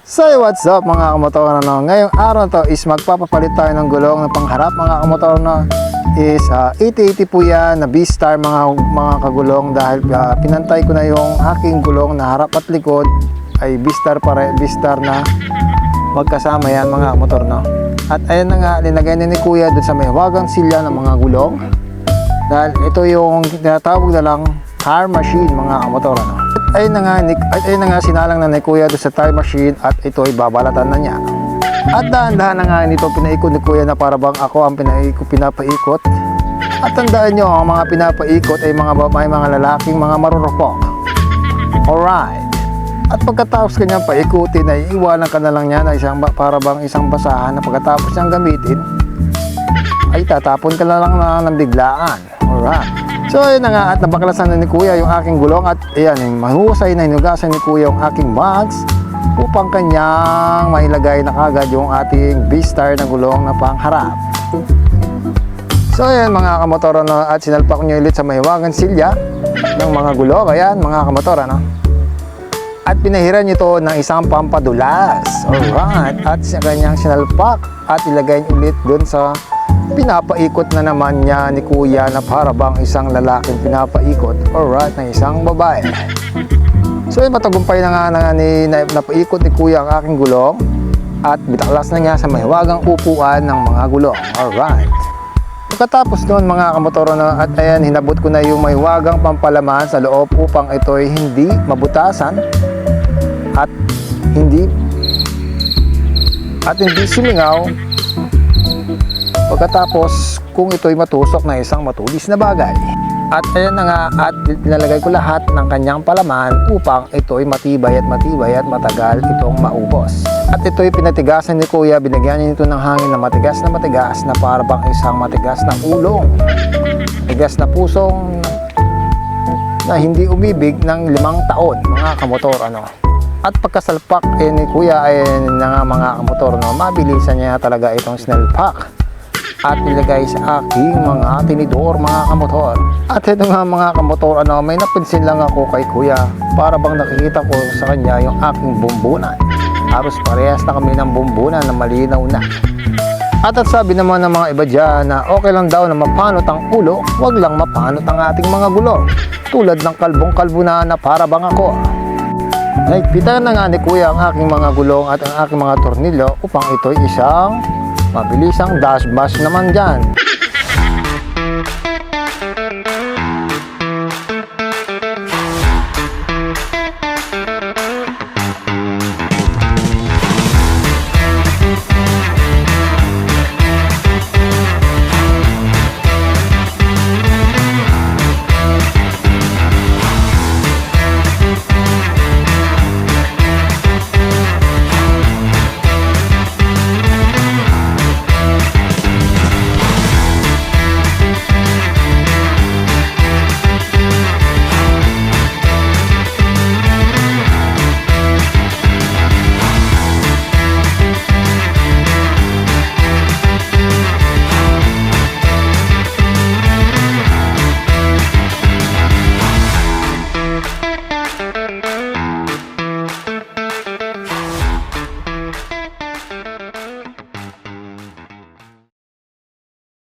So what's up mga kamotor, no? Ngayong araw na to is magpapapalit tayo ng gulong ng pangharap mga kamotor, no? Is 8080 po yan na B-Star mga kagulong, dahil pinantay ko na yung aking gulong na harap at likod ay B-Star B-Star na magkasama yan mga kamotor, no? At ayan na nga, linagay na ni Kuya dun sa may wagang silya ng mga gulong, dahil ito yung tinatawag na lang tire machine mga kamotor, no? Ayun na nga sinalang na ni Kuya doon sa tire machine, at ito ay babalatan na niya. At dahan-dahan na nga nito pinaikot ni Kuya na para bang ako ang pinapaikot. At tandaan nyo, ang mga pinapaikot ay mga babae, mga lalaking mga marurupok. Alright. At pagkatapos kanyang paikutin ay iwanan ka na lang niya na para bang isang basahan, na pagkatapos niyang gamitin ay tatapon ka na lang ng biglaan. Alright. So ayun na nga, at nabaklasan na ni Kuya yung aking gulong, at ayan, mahusay na hinugasan ni Kuya yung aking mags upang kanyang mailagay na kagad yung ating B-Star na gulong na pangharap. So ayan mga kamotor, no, at sinalpak nyo ulit sa mahiwagang silya ng mga gulong. Ayan mga kamotor, no? At pinahiran nyo ito ng isang pampadulas. Alright, at sa kanyang sinalpak at ilagay nyo ulit dun sa pinapaikot na naman niya ni Kuya, na para bang isang lalaking pinapaikot, alright, ng isang babae. So yun, matagumpay na nga napaikot ni Kuya ang aking gulong, at bitaklas na niya sa mahiwagang upuan ng mga gulong. Alright. Pagkatapos noon mga kamotor, na at ayan, hinabot ko na yung mahiwagang pampalaman sa loob upang ito ay hindi mabutasan at hindi sumingaw. Pagkatapos kung ito'y matusok na isang matulis na bagay. At ayan na nga, at pinalagay ko lahat ng kanyang palaman upang ito'y matibay at matagal itong maubos. At ito'y pinatigasan ni Kuya, binigyan niya ito ng hangin na matigas na para bang isang matigas na ulong. Matigas na pusong na hindi umibig ng 5 taon mga kamotor, ano. At pagkasalpak ni Kuya ay na nga mga kamotor, no, mabilisan niya talaga itong sinalpak at ilagay sa aking mga tinidor mga kamotor. At ito nga mga kamotor, ano, may napansin lang ako kay Kuya, para bang nakikita ko sa kanya yung aking bumbunan. Halos parehas na kami ng bumbunan na malinaw na. At sabi naman ng mga iba dyan na okay lang daw na mapanot ang ulo, wag lang mapanot ang ating mga gulong, tulad ng kalbong-kalbo na para bang ako. Naikpitan na nga ni Kuya ang aking mga gulong at ang aking mga tornilyo upang ito'y isang mabilisang dash bash naman dyan.